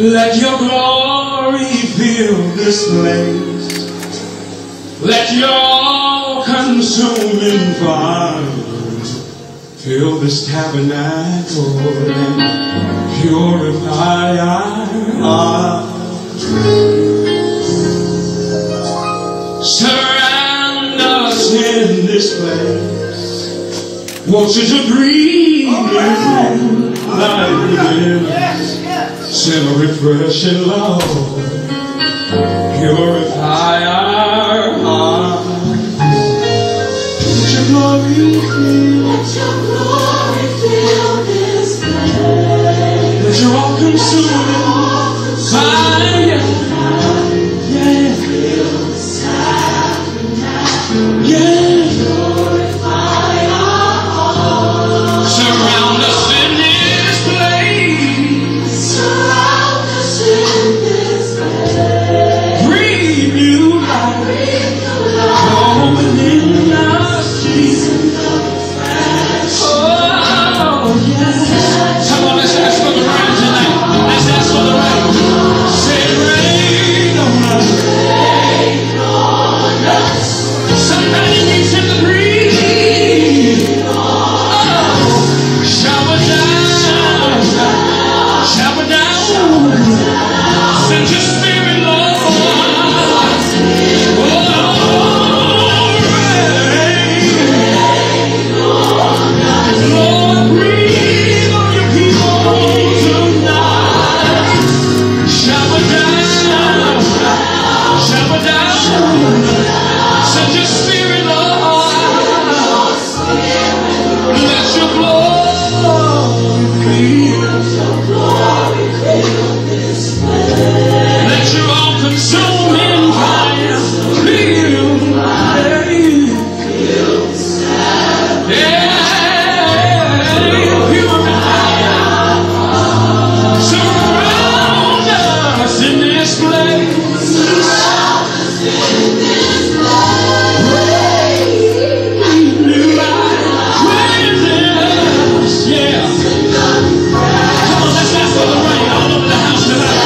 Let your glory fill this place. Let your consuming fire fill this tabernacle and purify our hearts. Surround us in this place. Want you to breathe like this. Send a refreshing love. Purify our hearts. Let your glory fill. Let your glory fill this place. Let your all-consuming fire. Yeah. Fill this tabernacle. Yeah. Purify our hearts. Surround us in this place. Surround us in this place. Breathe new life. Breathe new life. Oh, within us, Jesus. Oh, yes. Come on, let's ask for the rain tonight. Let's ask for the rain. Say rain on us. Rain on us. Somebody needs him to breathe. Oh, shower down. Shower down. Send your spirit, Lord. Oh, rain. Lord, breathe on your people tonight. Shower down. Shower down. Send your spirit, Lord. Let your glory fill this place. Let your all-consuming fire fill. Surround us in this place. New life within us. Yeah. Come on, let's ask for the rain all over the house tonight.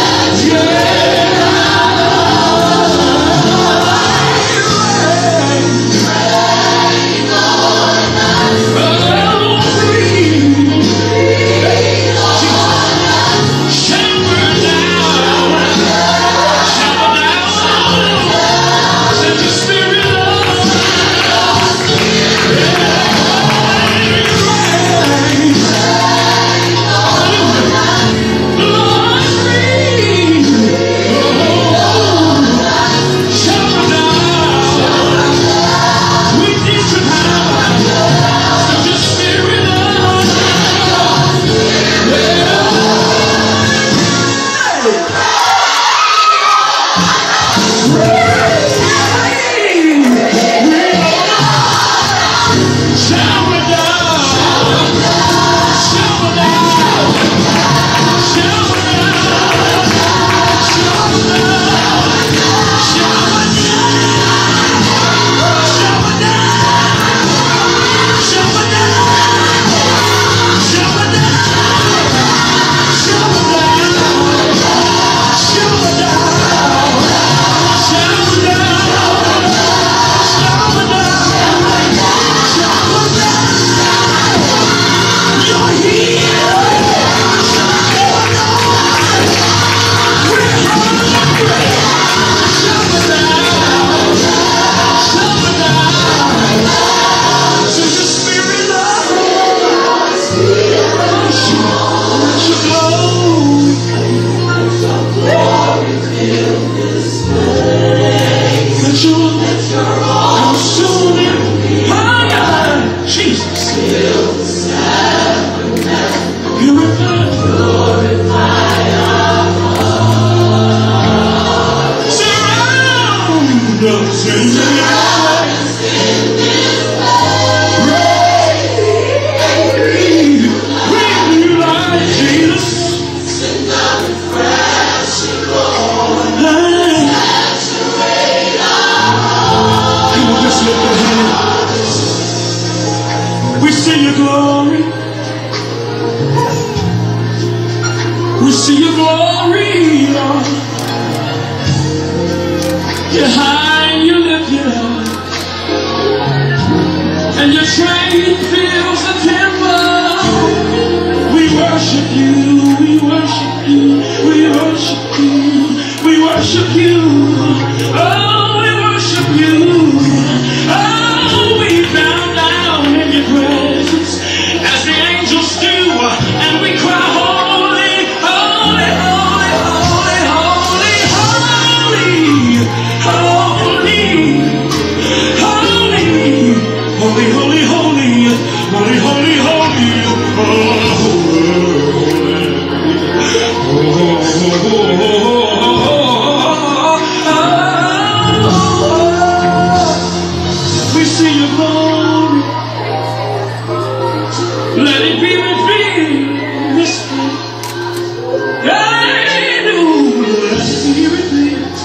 We see your glory. We see your glory. Lord. You're high and you lift it up, and your train fills the temple. We worship you, we worship you, we worship you, we worship you. Oh, we worship you. Oh, we bow down in your presence as the angels do, and we cry, holy, holy, holy, holy, holy, holy, holy, holy, holy, holy, holy, holy, holy, we see your glory. Let it be revealed this day. Hallelujah. Let it be revealed.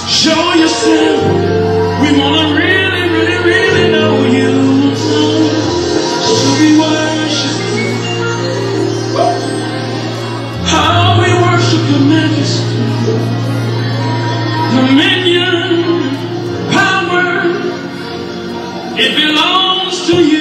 Show yourself. We want to really, really, really know you. So we worship you. How we worship your majesty, dominion, power, it belongs to you.